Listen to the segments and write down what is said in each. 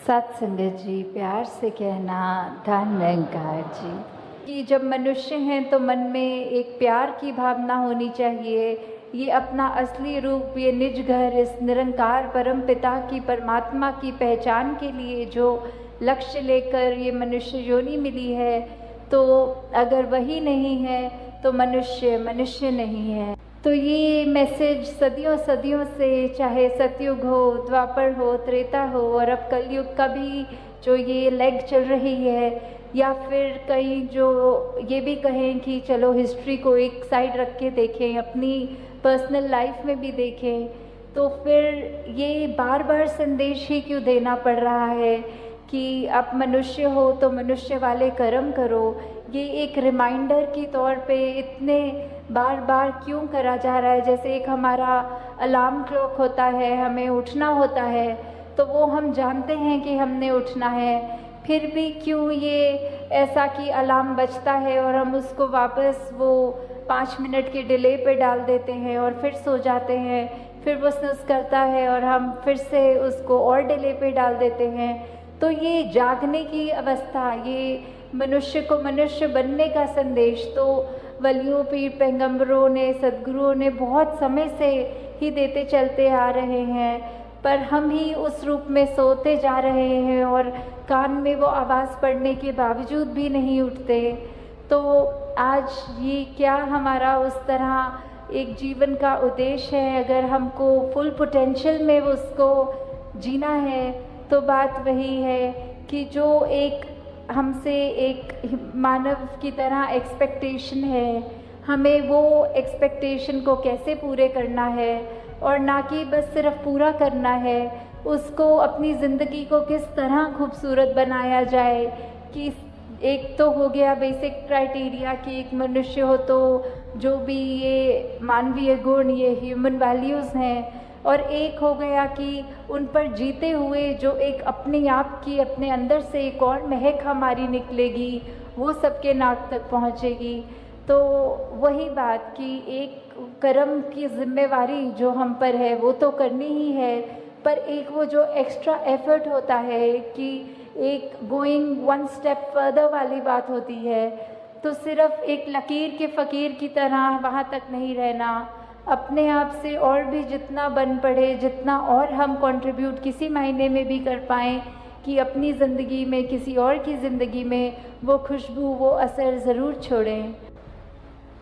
सत्संगत जी, प्यार से कहना धन निरंकार जी कि जब मनुष्य हैं तो मन में एक प्यार की भावना होनी चाहिए। ये अपना असली रूप, ये निज घर, इस निरंकार परम पिता की, परमात्मा की पहचान के लिए जो लक्ष्य लेकर ये मनुष्य योनि मिली है, तो अगर वही नहीं है तो मनुष्य मनुष्य नहीं है। तो ये मैसेज सदियों सदियों से, चाहे सतयुग हो, द्वापर हो, त्रेता हो और अब कलयुग का भी जो ये लेग चल रही है, या फिर कहीं जो ये भी कहें कि चलो हिस्ट्री को एक साइड रख के देखें, अपनी पर्सनल लाइफ में भी देखें, तो फिर ये बार बार संदेश ही क्यों देना पड़ रहा है कि आप मनुष्य हो तो मनुष्य वाले कर्म करो। ये एक रिमाइंडर के तौर पे इतने बार बार क्यों करा जा रहा है? जैसे एक हमारा अलार्म क्लॉक होता है, हमें उठना होता है, तो वो हम जानते हैं कि हमने उठना है, फिर भी क्यों ये ऐसा कि अलार्म बजता है और हम उसको वापस वो 5 मिनट के डिले पे डाल देते हैं और फिर सो जाते हैं, फिर वो स्नूज़ करता है और हम फिर से उसको और डिले पे डाल देते हैं। तो ये जागने की अवस्था, ये मनुष्य को मनुष्य बनने का संदेश तो वलियों, पीर, पैगंबरों ने, सद्गुरुओं ने बहुत समय से ही देते चलते आ रहे हैं, पर हम ही उस रूप में सोते जा रहे हैं और कान में वो आवाज़ पड़ने के बावजूद भी नहीं उठते। तो आज ये क्या हमारा उस तरह एक जीवन का उद्देश्य है? अगर हमको फुल पोटेंशियल में उसको जीना है तो बात वही है कि जो एक हमसे एक मानव की तरह एक्सपेक्टेशन है, हमें वो एक्सपेक्टेशन को कैसे पूरे करना है, और ना कि बस सिर्फ पूरा करना है, उसको अपनी ज़िंदगी को किस तरह खूबसूरत बनाया जाए। कि एक तो हो गया बेसिक क्राइटेरिया कि एक मनुष्य हो तो जो भी ये मानवीय गुण, ये ह्यूमन वैल्यूज़ हैं, और एक हो गया कि उन पर जीते हुए जो एक अपने आप की, अपने अंदर से एक और महक हमारी निकलेगी, वो सबके नाक तक पहुँचेगी। तो वही बात कि एक कर्म की जिम्मेवारी जो हम पर है वो तो करनी ही है, पर एक वो जो एक्स्ट्रा एफर्ट होता है कि एक गोइंग वन स्टेप फर्दर वाली बात होती है, तो सिर्फ एक लकीर के फ़कीर की तरह वहाँ तक नहीं रहना, अपने आप से और भी जितना बन पड़े, जितना और हम कंट्रीब्यूट किसी महीने में भी कर पाएँ कि अपनी ज़िंदगी में, किसी और की ज़िंदगी में वो खुशबू, वो असर ज़रूर छोड़ें।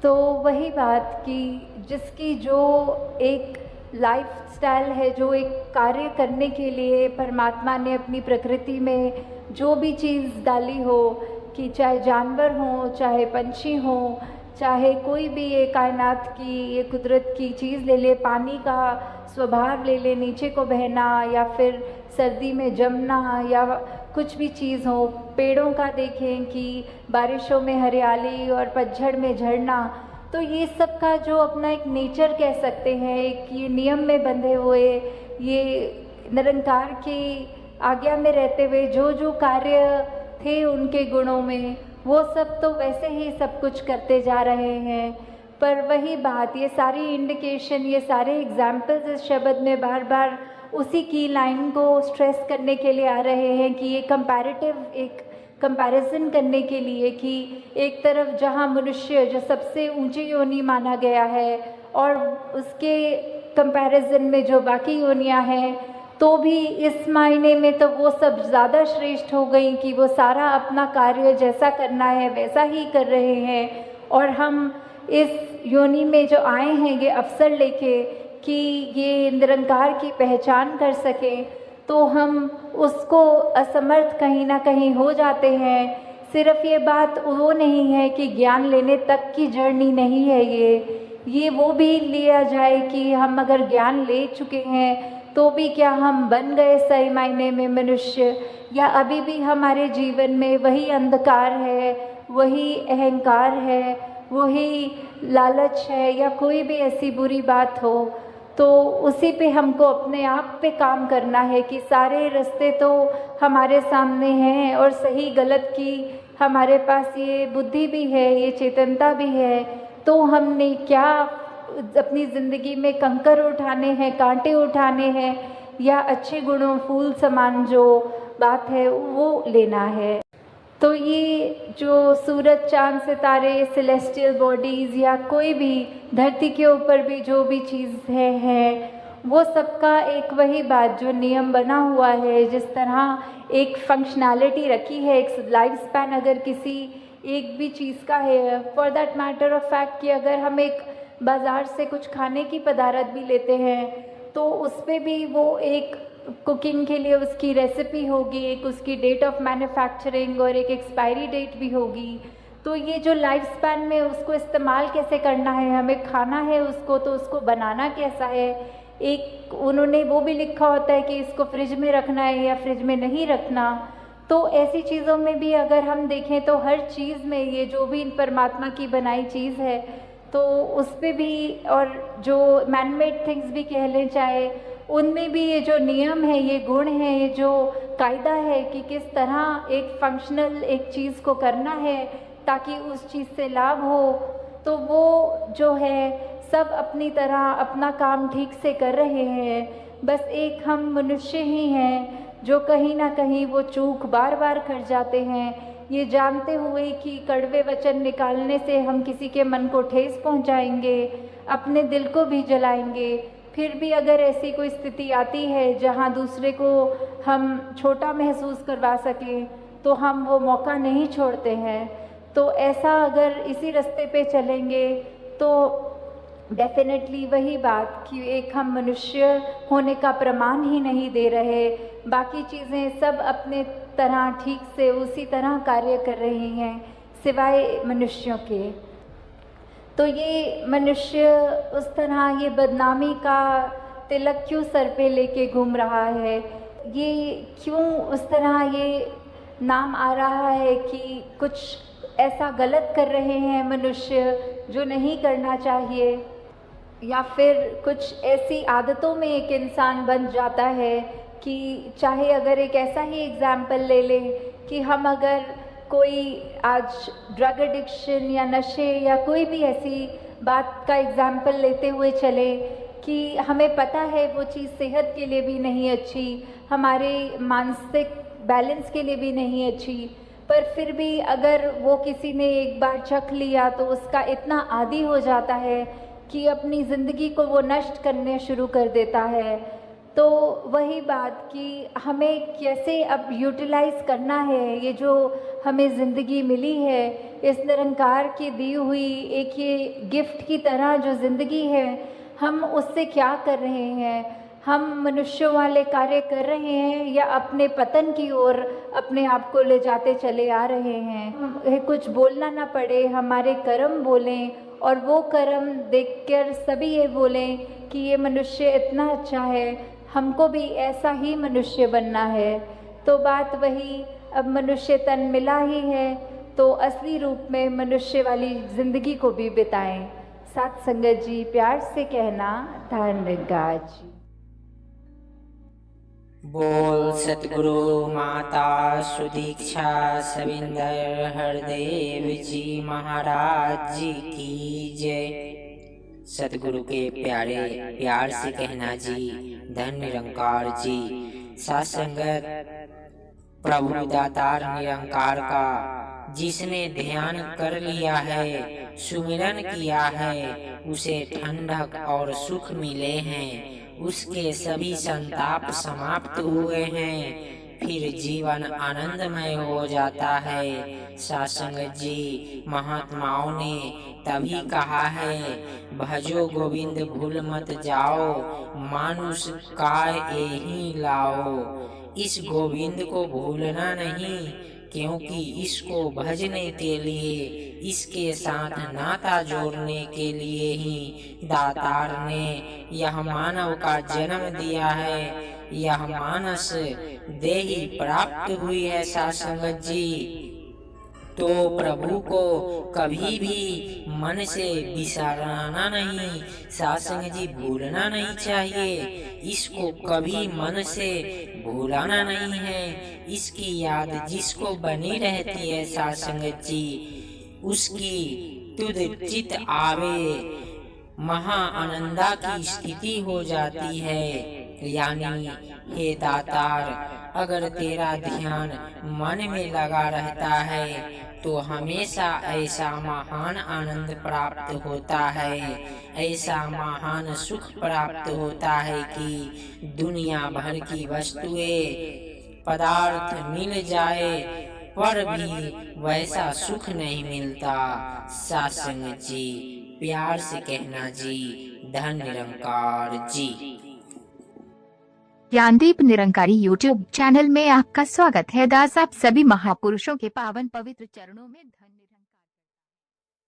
तो वही बात कि जिसकी जो एक लाइफस्टाइल है, जो एक कार्य करने के लिए परमात्मा ने अपनी प्रकृति में जो भी चीज़ डाली हो, कि चाहे जानवर हों, चाहे पंछी हों, चाहे कोई भी ये कायनात की, ये कुदरत की चीज़ ले ले, पानी का स्वभाव ले ले, नीचे को बहना या फिर सर्दी में जमना या कुछ भी चीज़ हो, पेड़ों का देखें कि बारिशों में हरियाली और पतझड़ में झड़ना, तो ये सब का जो अपना एक नेचर कह सकते हैं, एक ये नियम में बंधे हुए, ये निरंकार की आज्ञा में रहते हुए जो जो कार्य थे उनके गुणों में, वो सब तो वैसे ही सब कुछ करते जा रहे हैं। पर वही बात, ये सारी इंडिकेशन, ये सारे एग्जाम्पल्स इस शब्द में बार बार उसी की लाइन को स्ट्रेस करने के लिए आ रहे हैं कि ये कंपैरेटिव, एक कंपैरिजन करने के लिए कि एक तरफ जहाँ मनुष्य जो सबसे ऊंची योनि माना गया है और उसके कंपैरिजन में जो बाकी योनियाँ हैं, तो भी इस मायने में तो वो सब ज़्यादा श्रेष्ठ हो गई कि वो सारा अपना कार्य जैसा करना है वैसा ही कर रहे हैं, और हम इस योनि में जो आए हैं ये अवसर लेके कि ये निरंकार की पहचान कर सकें, तो हम उसको असमर्थ कहीं ना कहीं हो जाते हैं। सिर्फ ये बात वो नहीं है कि ज्ञान लेने तक की जर्नी नहीं है ये वो भी लिया जाए कि हम अगर ज्ञान ले चुके हैं तो भी क्या हम बन गए सही मायने में मनुष्य, या अभी भी हमारे जीवन में वही अंधकार है, वही अहंकार है, वही लालच है, या कोई भी ऐसी बुरी बात हो, तो उसी पे हमको अपने आप पे काम करना है कि सारे रास्ते तो हमारे सामने हैं और सही गलत की हमारे पास ये बुद्धि भी है, ये चेतनता भी है, तो हमने क्या अपनी ज़िंदगी में कंकर उठाने हैं, कांटे उठाने हैं, या अच्छे गुणों, फूल समान जो बात है वो लेना है। तो ये जो सूरज, चाँद, सितारे, सेलेस्टियल बॉडीज़ या कोई भी धरती के ऊपर भी जो भी चीज़ है वो सबका एक वही बात जो नियम बना हुआ है, जिस तरह एक फंक्शनैलिटी रखी है, एक लाइफ स्पैन अगर किसी एक भी चीज़ का है, for that matter of fact कि अगर हम एक बाज़ार से कुछ खाने की पदार्थ भी लेते हैं तो उस पे भी वो एक कुकिंग के लिए उसकी रेसिपी होगी, एक उसकी डेट ऑफ मैन्युफैक्चरिंग और एक एक्सपायरी डेट भी होगी। तो ये जो लाइफ स्पैन में उसको इस्तेमाल कैसे करना है, हमें खाना है उसको तो उसको बनाना कैसा है, एक उन्होंने वो भी लिखा होता है कि इसको फ्रिज में रखना है या फ्रिज में नहीं रखना। तो ऐसी चीज़ों में भी अगर हम देखें तो हर चीज़ में ये जो भी परमात्मा की बनाई चीज़ है तो उस पे भी, और जो मैनमेड थिंग्स भी कह लें चाहे, उनमें भी ये जो नियम है, ये गुण है, ये जो कायदा है कि किस तरह एक फंक्शनल एक चीज़ को करना है ताकि उस चीज़ से लाभ हो, तो वो जो है सब अपनी तरह अपना काम ठीक से कर रहे हैं। बस एक हम मनुष्य ही हैं जो कहीं ना कहीं वो चूक बार बार कर जाते हैं, ये जानते हुए कि कड़वे वचन निकालने से हम किसी के मन को ठेस पहुंचाएंगे, अपने दिल को भी जलाएंगे। फिर भी अगर ऐसी कोई स्थिति आती है जहां दूसरे को हम छोटा महसूस करवा सकें तो हम वो मौका नहीं छोड़ते हैं। तो ऐसा अगर इसी रास्ते पे चलेंगे तो डेफिनेटली वही बात कि एक हम मनुष्य होने का प्रमाण ही नहीं दे रहे, बाकी चीज़ें सब अपने तरह ठीक से उसी तरह कार्य कर रही हैं सिवाय मनुष्यों के। तो ये मनुष्य उस तरह ये बदनामी का तिलक क्यों सर पे लेके घूम रहा है, ये क्यों उस तरह ये नाम आ रहा है कि कुछ ऐसा गलत कर रहे हैं मनुष्य जो नहीं करना चाहिए, या फिर कुछ ऐसी आदतों में एक इंसान बन जाता है कि चाहे अगर एक ऐसा ही एग्जाम्पल ले लें कि हम अगर कोई आज ड्रग एडिक्शन या नशे या कोई भी ऐसी बात का एग्जाम्पल लेते हुए चले कि हमें पता है वो चीज़ सेहत के लिए भी नहीं अच्छी, हमारे मानसिक बैलेंस के लिए भी नहीं अच्छी, पर फिर भी अगर वो किसी ने एक बार चख लिया तो उसका इतना आदी हो जाता है कि अपनी ज़िंदगी को वो नष्ट करने शुरू कर देता है। तो वही बात कि हमें कैसे अब यूटिलाइज़ करना है ये जो हमें ज़िंदगी मिली है, इस निरंकार की दी हुई एक ये गिफ्ट की तरह जो ज़िंदगी है, हम उससे क्या कर रहे हैं, हम मनुष्यों वाले कार्य कर रहे हैं या अपने पतन की ओर अपने आप को ले जाते चले आ रहे हैं। कुछ बोलना ना पड़े, हमारे कर्म बोलें और वो कर्म देखकर सभी ये बोलें कि ये मनुष्य इतना अच्छा है, हमको भी ऐसा ही मनुष्य बनना है। तो बात वही, अब मनुष्य तन मिला ही है तो असली रूप में मनुष्य वाली ज़िंदगी को भी बिताएं। साथ संगत जी, प्यार से कहना धन्यवाद जी। बोल सतगुरु माता सुदीक्षा सविंदर हरदेव जी महाराज जी की जय। सतगुरु के प्यारे प्यार से कहना जी धन निरंकार जी। सत्संगत प्रभु दातार निरंकार का जिसने ध्यान कर लिया है, सुमिरन किया है, उसे ठंडक और सुख मिले हैं, उसके सभी संताप समाप्त हुए हैं, फिर जीवन आनंदमय हो जाता है। सत्संग जी महात्माओं ने तभी कहा है, भजो गोविंद भूल मत जाओ, मानुष काय एहि लाओ। इस गोविंद को भूलना नहीं, क्योंकि इसको भजने के लिए, इसके साथ नाता जोड़ने के लिए ही दातार ने यह मानव का जन्म दिया है, यह मानस देही प्राप्त हुई है। सत्संगत जी तो प्रभु को कभी भी मन से बिसरना नहीं, सत्संग जी भूलना नहीं चाहिए, इसको कभी मन से भूलाना नहीं है। इसकी याद जिसको बनी रहती है सत्संग जी, उसकी तुद चित आवे महा आनंदा की स्थिति हो जाती है। यानी हे दातार अगर तेरा ध्यान मन में लगा रहता है तो हमेशा ऐसा महान आनंद प्राप्त होता है, ऐसा महान सुख प्राप्त होता है कि दुनिया भर की वस्तुएं पदार्थ मिल जाए पर भी वैसा सुख नहीं मिलता। सत्संग जी, प्यार से कहना जी, धन निरंकार जी। ज्ञानदीप निरंकारी यूट्यूब चैनल में आपका स्वागत है दास। आप सभी महापुरुषों के पावन पवित्र चरणों में धन्यवाद।